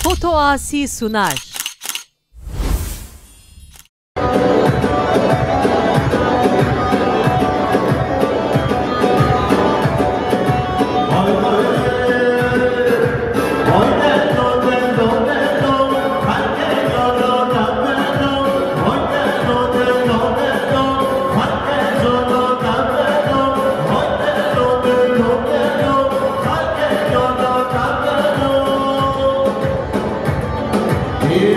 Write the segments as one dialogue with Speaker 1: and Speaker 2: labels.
Speaker 1: Foto Asi sunar.
Speaker 2: Yeah.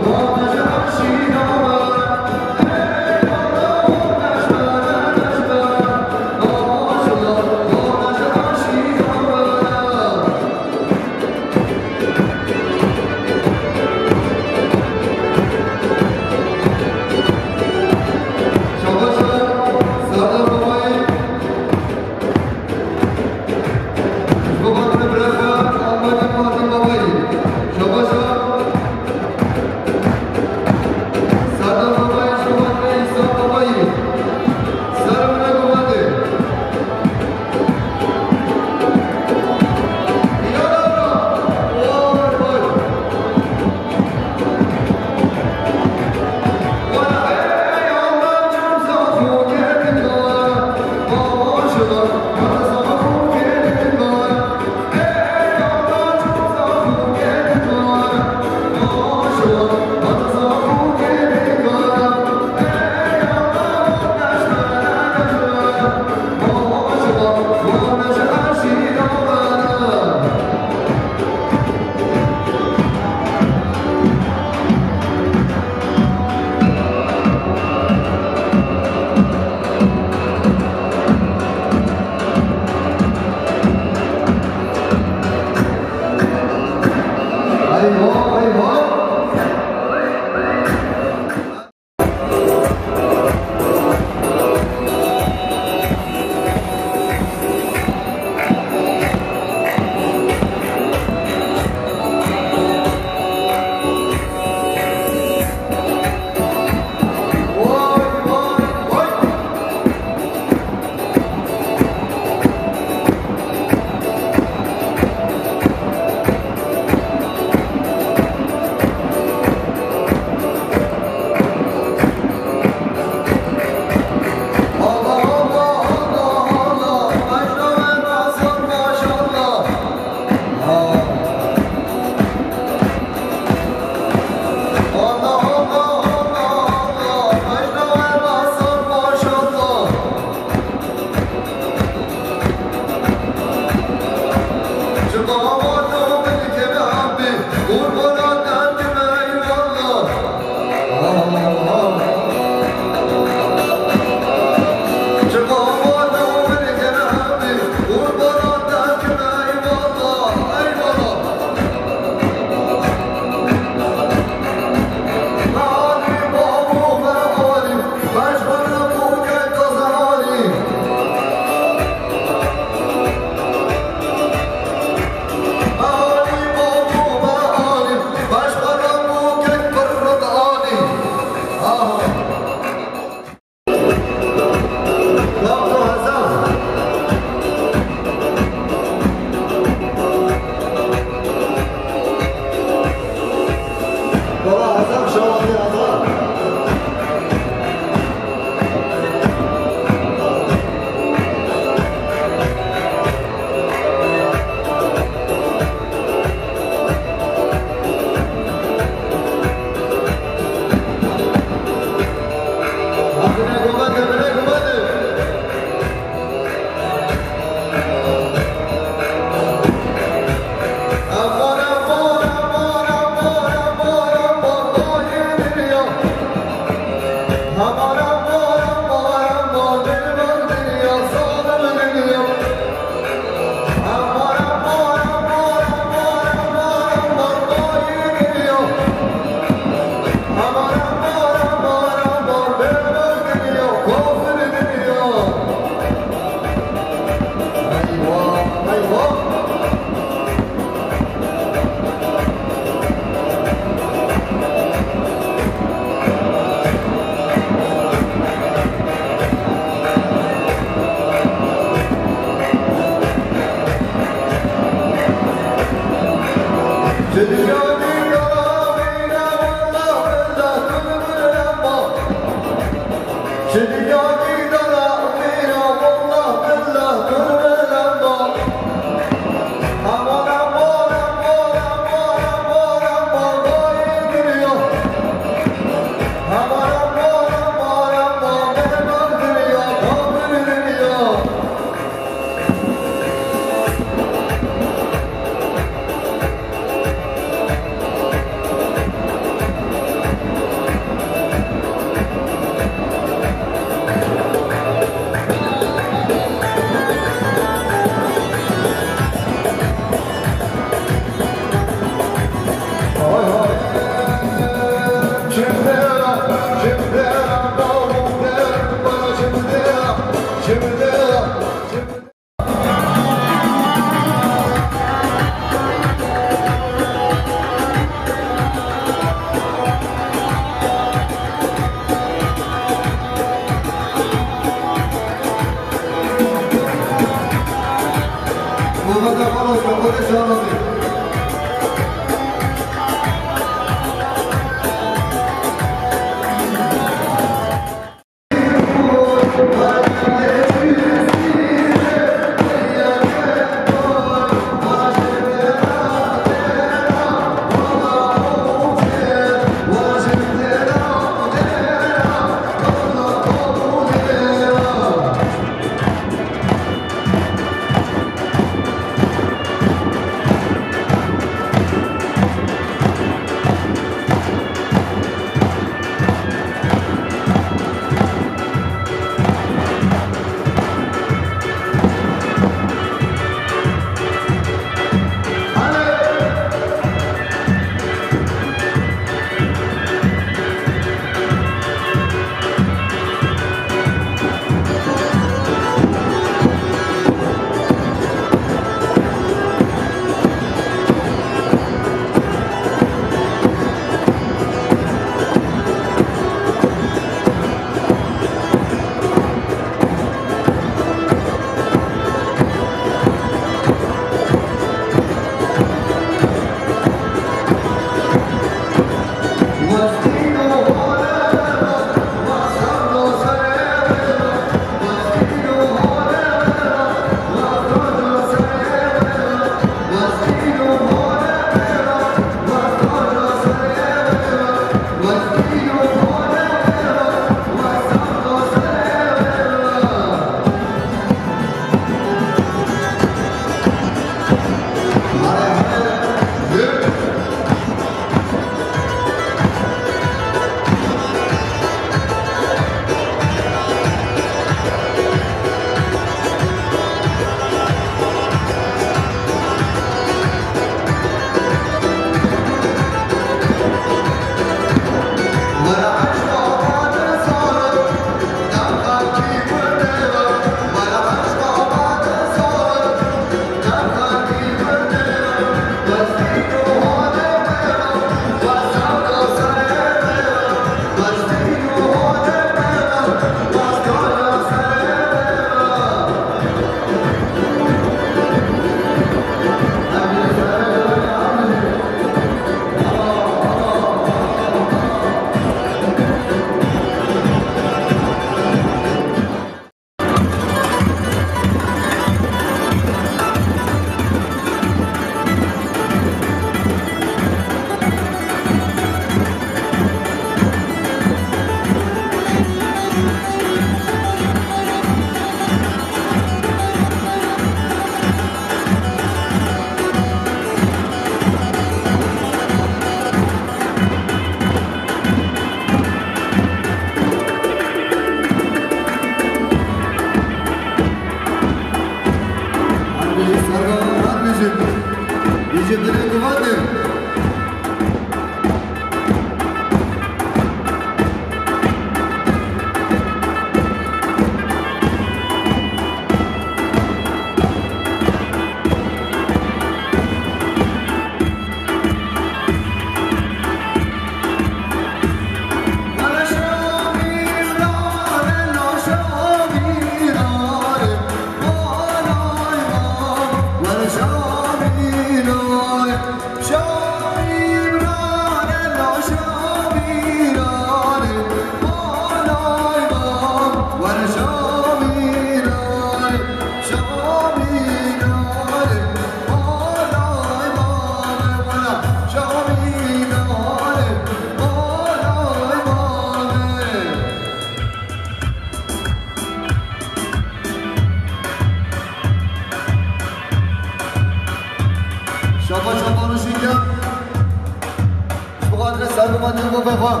Speaker 1: شبان سلامت رو بخواه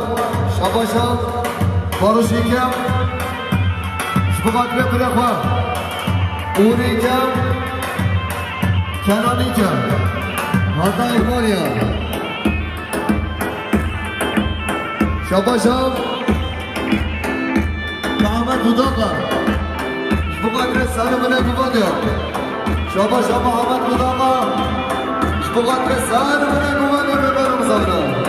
Speaker 1: شباشا باروشی کم شبقات بپره خواه اونی کم کنانی کم حتا ایمانیا شباشا محمد بوداقا شبقات سلامت رو بخواه شباشا محمد بوداقا شبقات سلامت رو بخواه ببرم زبنا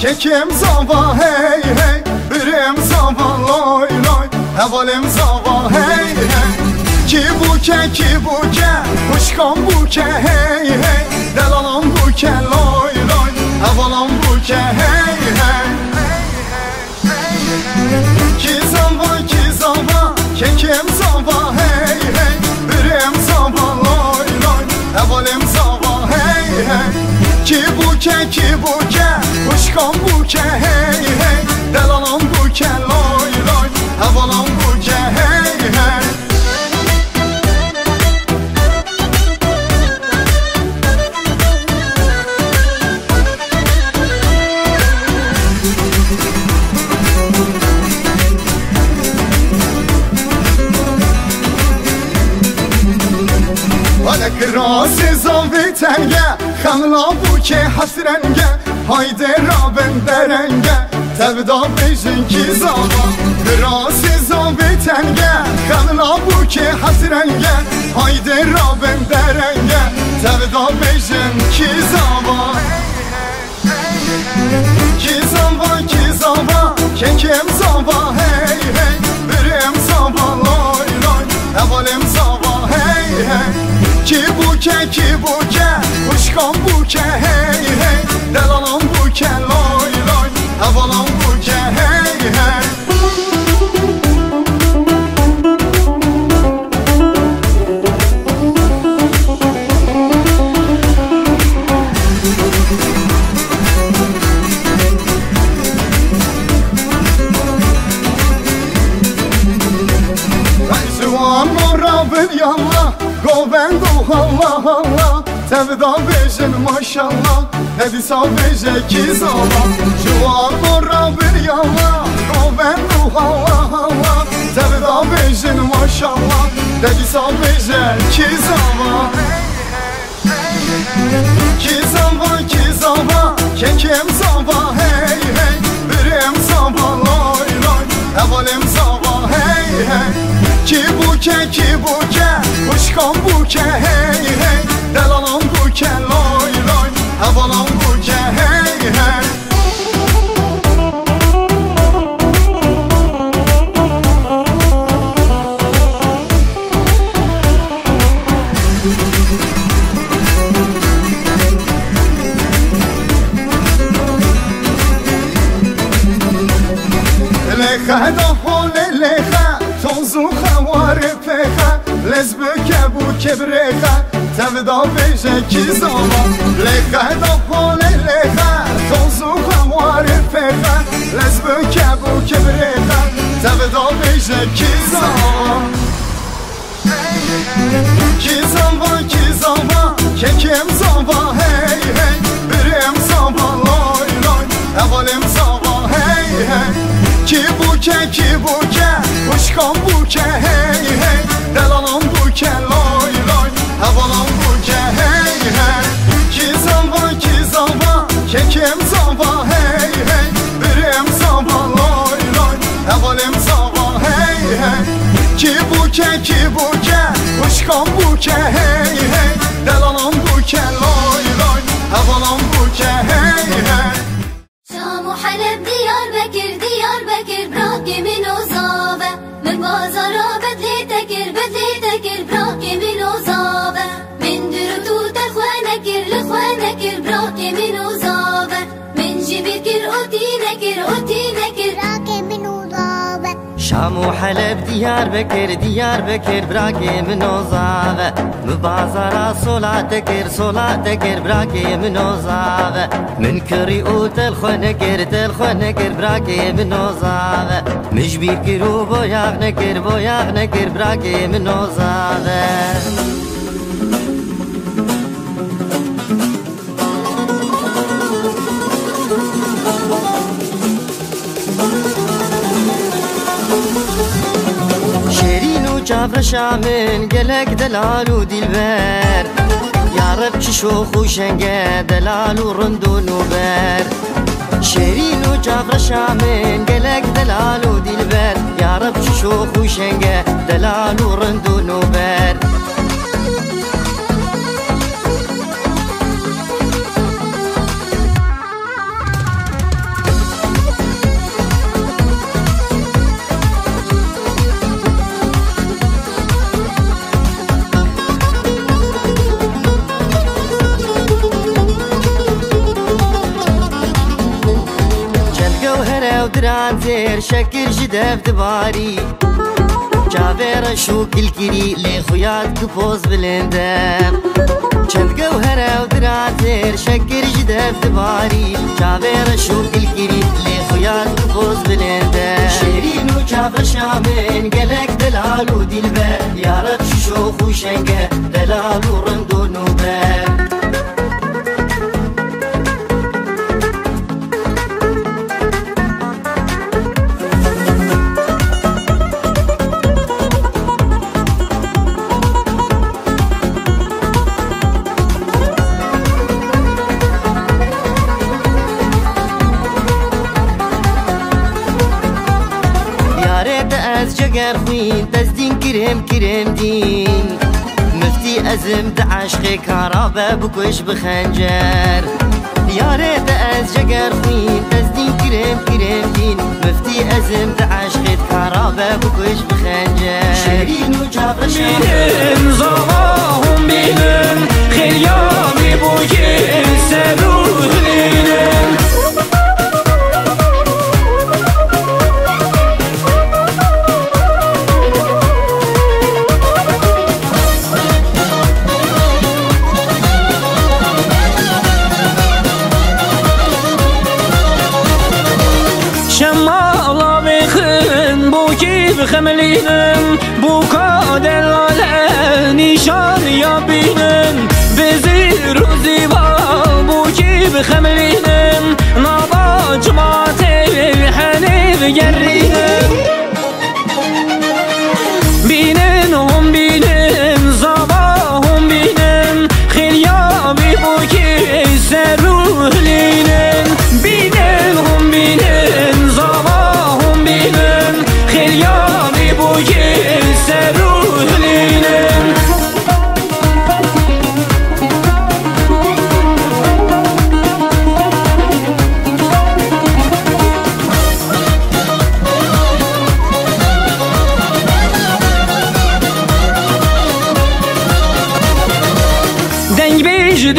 Speaker 2: Kekim zava hey hey, birim zava loy loy, havalim zava hey hey. Ki buke, kuşkan buke hey hey, delalam buke loy loy, havalam buke hey hey. Ki zava, kekim zava hey hey, birim zava loy loy, havalim zava hey hey. Ki buke, kuşkan buke hey hey, delalam buke loy loy, havalam buke hey hey. Krasi zavi tenge, xamla buke hasrenge, haydi rabin derenge, tevda bejin ki zava. Krasi zavi tenge, xamla buke hasrenge, haydi rabin derenge, tevda bejin ki zava. Ki zava, kekim zava hey hey, birim zava loy loy, havalim zava hey hey. Ki buke, kuşkan buke hey hey, delalam buke loy loy, havalam buke hey hey. Rayzuan mora bir yallah, govendo Allah Allah, tevda bejin maşallah, nedisa beje ki zava. Juan mora bir yallah, govendo Allah Allah, tevda bejin maşallah, nedisa beje ki zava. Ki zava, kekim zava hey hey, birim zava loy loy, havalim zava hey hey. Ki buke, kuşkan buke hey hey, delalam buke loy loy, havalam buke hey hey. Lecha da hole lecha, tozu xaware pecha, lezbeke buke brecha, tevda beje ki zava. Lecha da hole lecha, tozu xaware pecha, lezbeke buke brecha, tevda beje ki zava. Ki zava, kekim zava hey hey, birim zava loy loy, havalim zava hey hey. Ki buke, kuşkan buke hey hey, delalam buke loy loy, havalam buke hey hey. Ki zava, kekim zava hey hey, birim zava loy loy, havalim zava hey hey. Ki buke, kuşkan buke hey hey, delalam buke loy loy, havalam buke hey hey.
Speaker 3: شام وحلب Diyarbakır bırak yemin uzabe من بازارا بدلي تكر bırak yemin uzabe من درتو تخوانكر لخوانكر bırak yemin uzabe من جبكر أوتي نكر bırak yemin uzabe
Speaker 4: شام و حلب دیار بکر براکی منو زاوه مبازارا صلاة کر براکی منو زاوه من کری او تلخو نکر براکی منو زاوه مجبیر کرو بویاغ نکر براکی منو زاوه جافر شامن قلق دلال ودلبر يا رب شوخ وشنقه دلال ورندو نوبر شيرين وجافر شامن قلق دلال ودلبر يا رب شوخ وشنقه دلال ورندو نوبر دران زير شكر جدف دباري جافير شو كل كري لي خويات كفوز بلندم چند جوهرة ودران زير شكر جدف دباري جافير شو كل كري لي خويات كفوز بلندم شيرين وجافر شامن قلق دلال ودلبر يا رب شوخ وشنقه دلال ورندو نوبر جگر خوین تزدین کرم دین مفتی ازم دعشق کارابه بکش بخنجر یاره از جگر خوین تزدین کرم دین مفتی ازم دعشق کارابه بکش بخنجر شیرین و جافر
Speaker 5: بینم زواهم بینم خیامی بوگه سروح بینم خملینم بو کادلاله نیشان یا بینم بزیر روزی با بو کی بخملینم نابا جماعتی حنیف گرینم بینن هم بینم زابا هم بینم خیابی بو کی سروح لینم بینن هم بینم زابا هم بینم خیابی بو کی سروح لینم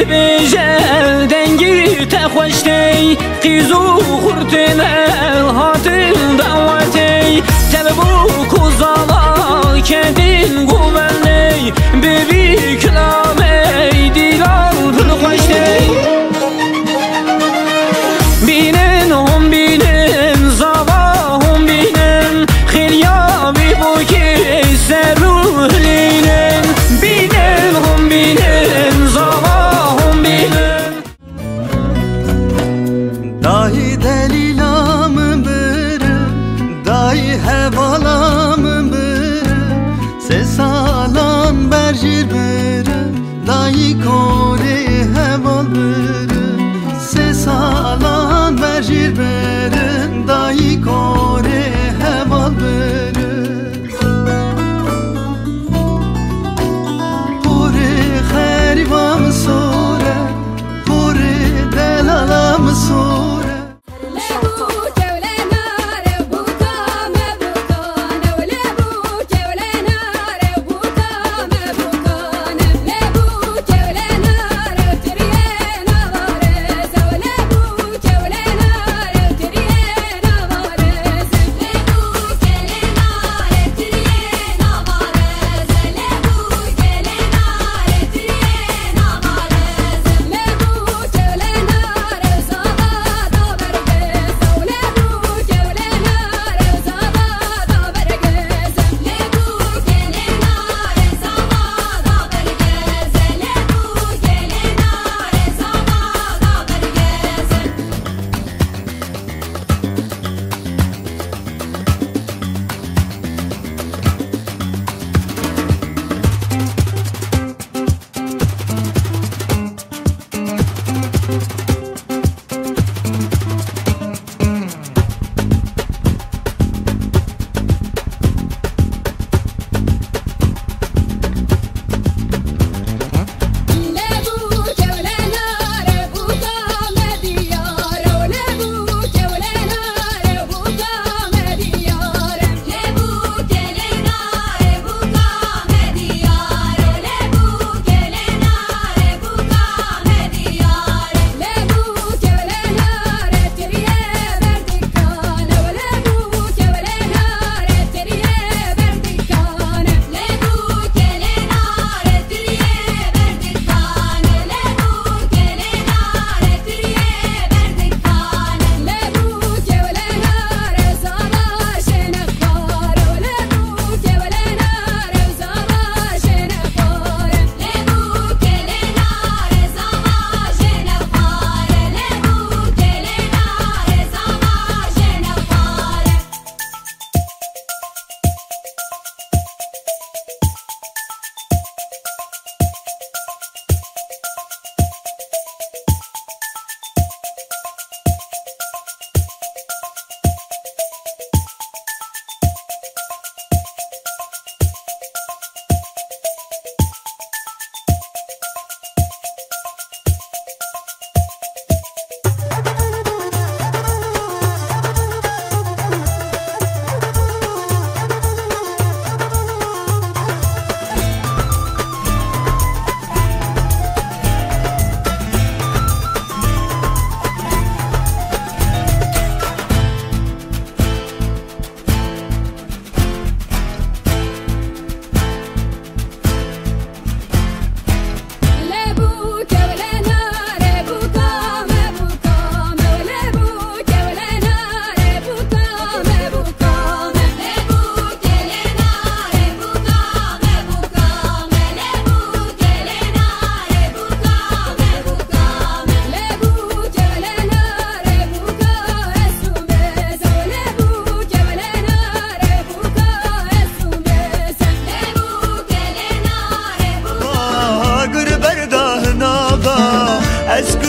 Speaker 5: بیجه دنگی تخوشتی قیزو خورتنه هاتن دعوتی تبو کوزالا کدین گوبنی ببی کلامی دیلال پلخوشتی بینن هم بینن زابا هم بینن خیلیابی بو که سروح لینن بینن هم بینن زابا
Speaker 2: دایی دلیلام بره دایی هوالام بره سه سالان برجیر بره دایی کوره هوال بره سه سالان برجیر بره دایی کوره هوال بره پوره خریبام سوره پوره دلالام سوره
Speaker 3: Lena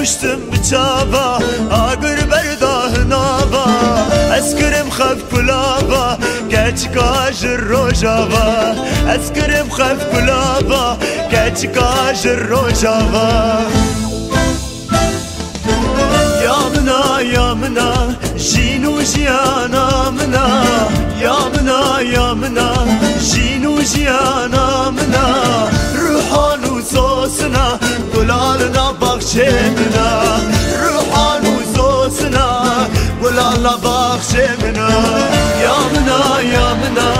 Speaker 6: کشتم بچابا آگر برده نابا اسکرم خف کلابا کچ کاجر روجابا اسکرم خف کلابا کچ کاجر روجابا يا منا جينو جيانا منا يا منا جينو جيانا منا روحان وزوسنا قلالنا بخشمنا روحان وزوسنا قلالنا بخشمنا يا منا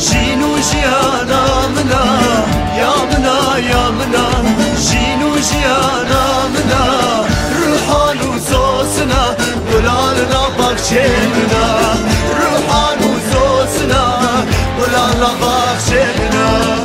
Speaker 6: جينو جيانا منا يا منا جينو جيانا منا روحان وزوسنا قلالنا بخشمنا روحان وزوسنا قلالنا بخشمنا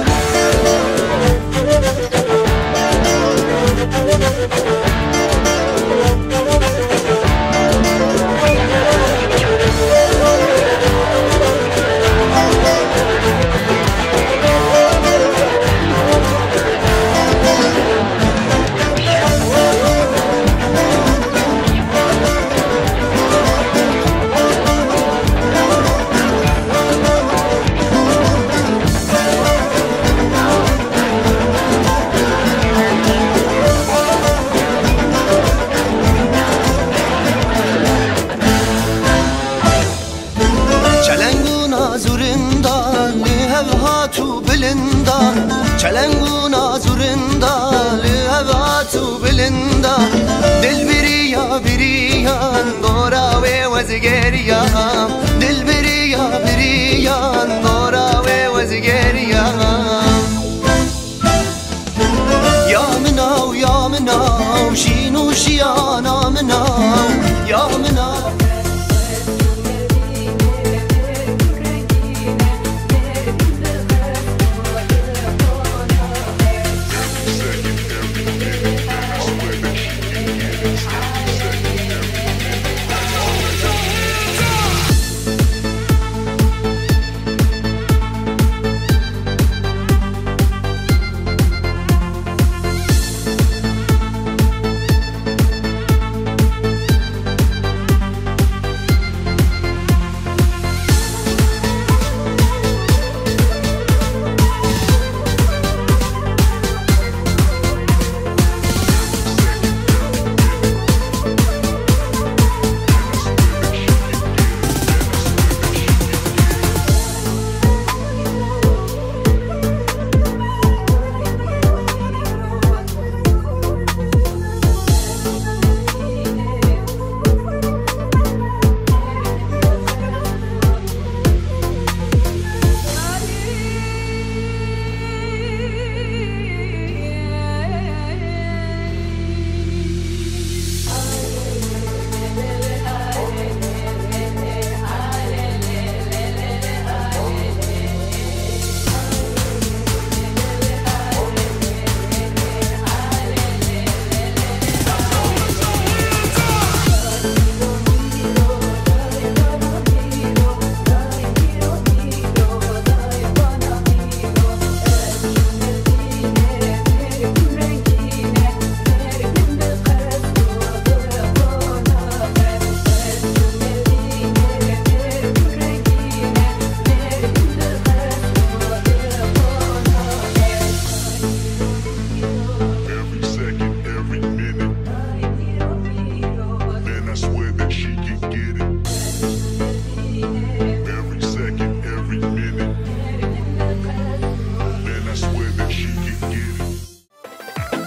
Speaker 4: چلنگونا زورندا لهواتو بلندا دل بریان گورا و وزگریان دل بریان گورا و وزگریان یا مناو شینو شیانا مناو یا مناو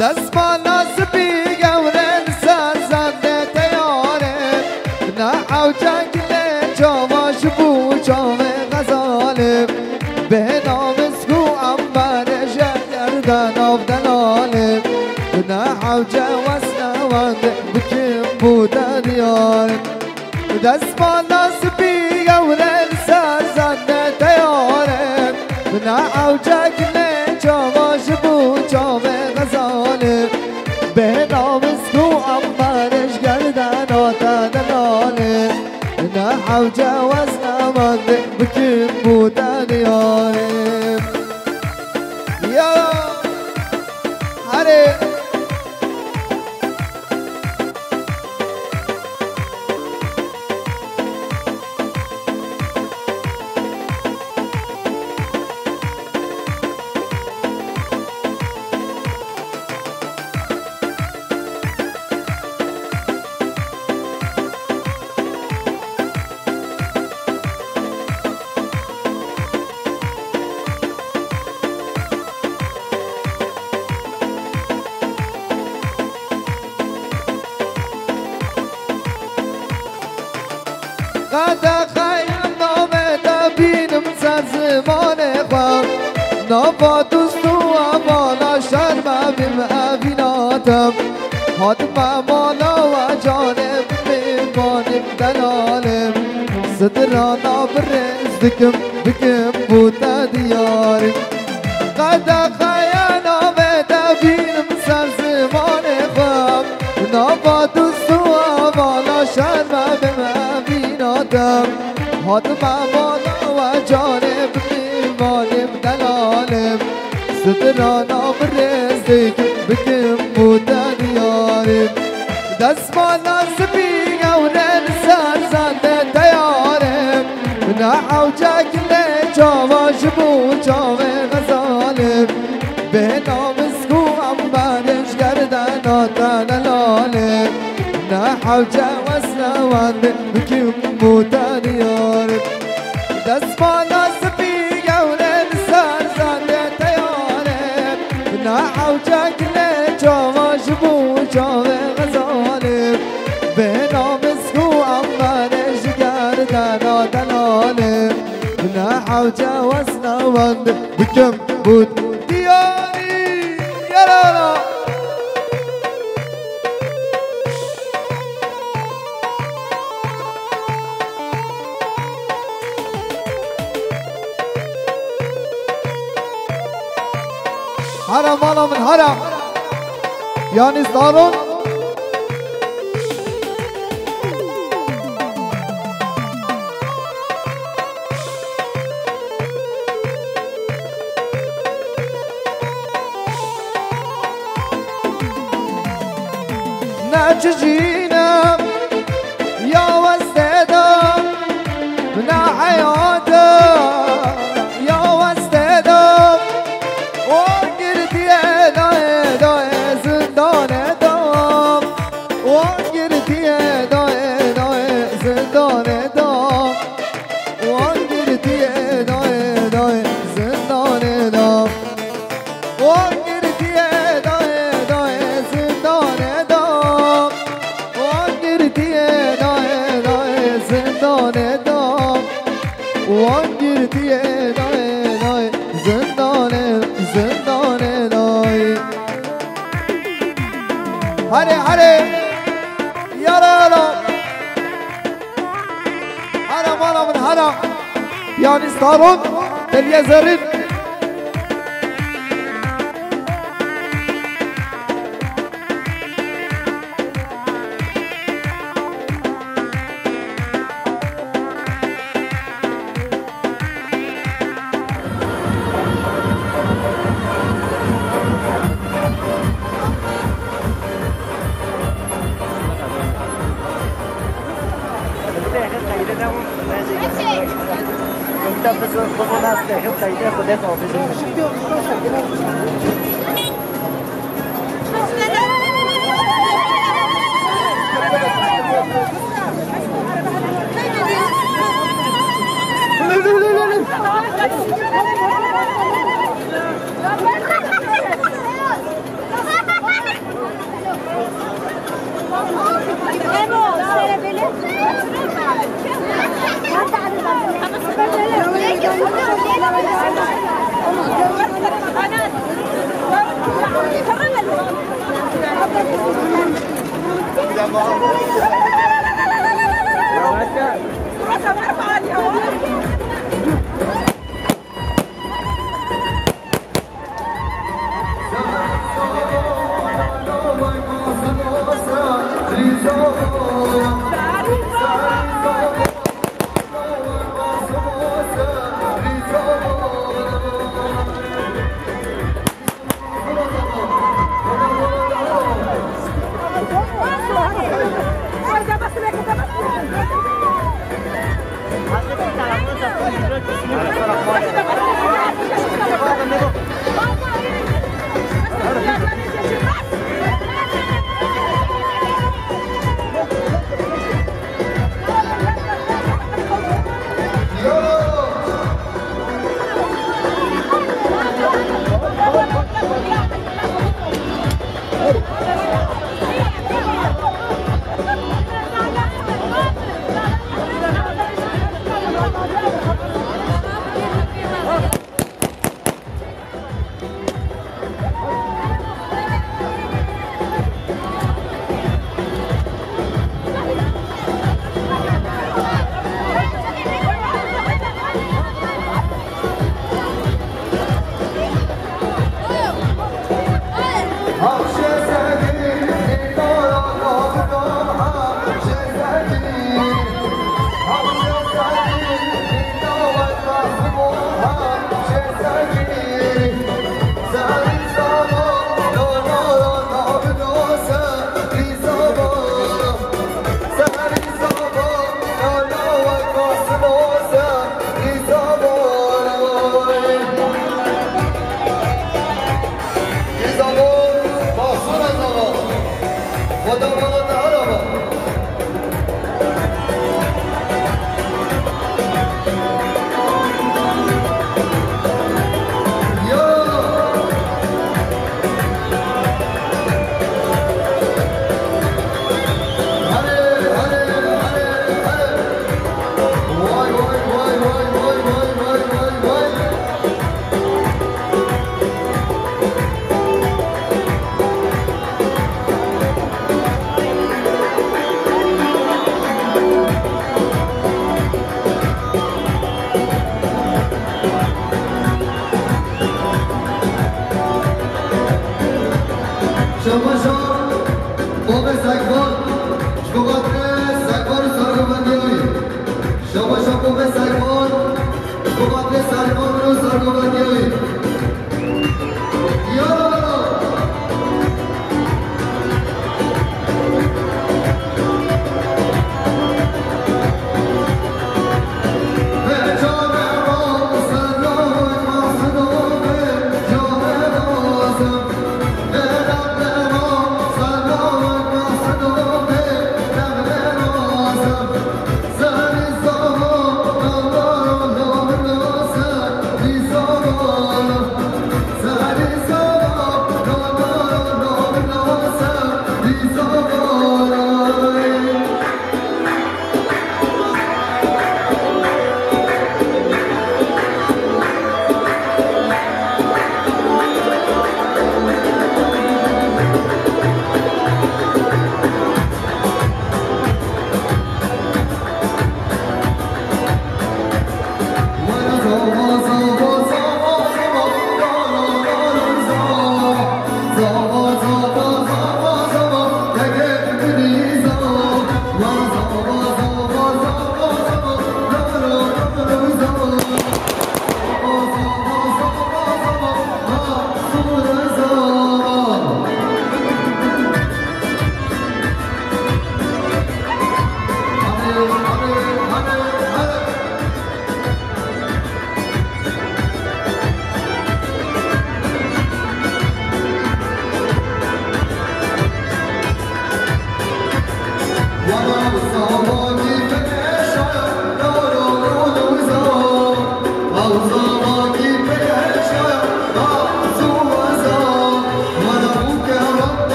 Speaker 1: دست با ناسبی گورن سازنده تیاره نه او جنگل جواش بو جام غزاله به نام اسکو انبر جگردن آف دلاله نه او جواز نوانده بکن بوده دیاره دست با ناسبی گورن سازنده تیاره نه او جنگل جواش بو جام غزاله به نام اسکو انبرش گردن آتا دلاله نه او جواز نمانده بکن بودن یاره یا هره نابا دوستو بالا شرم بمعبیناتم حاتم مالا و جانب میمانم دلالم صدرانا برزدکم بکم بودا دیارم قد خیانا بدبینم سر زمان خواب نابا دوستو بالا شرم بمعبیناتم حاتم مالا و جانب میمانم دلالم صدرانا برزدکم بکم بودا دیارم دستمالا سبیگه و ننسان زنده دیارم نعو جاکل جواش بو جاوه غزالم به نام اسکو عمبانش گردن دلالم نعو جواز نوانده بکم بودا دیارم دستمالا سبیگه و ننسان زنده دیارم نعو جاکل جواش بو جاوه غزالم به نام اسکو عمانش گردن دلالم نعو جواز نوانده بکم بود دیاری یرالا حرم مالا من حرم یعنی سالون نججينا يا وستدام من حياتك يا وستدام وقلت يا داي زندان دام وقلت يا داي زندان دام وقلت يا داي زندان دام وقلت يا داي زندان دام وقلت يا داي زندان دام وقلت يا داي زندان داي هري هري يا رالا هرم وانا من هرم يعني ستارون اليزرين Oh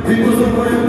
Speaker 7: People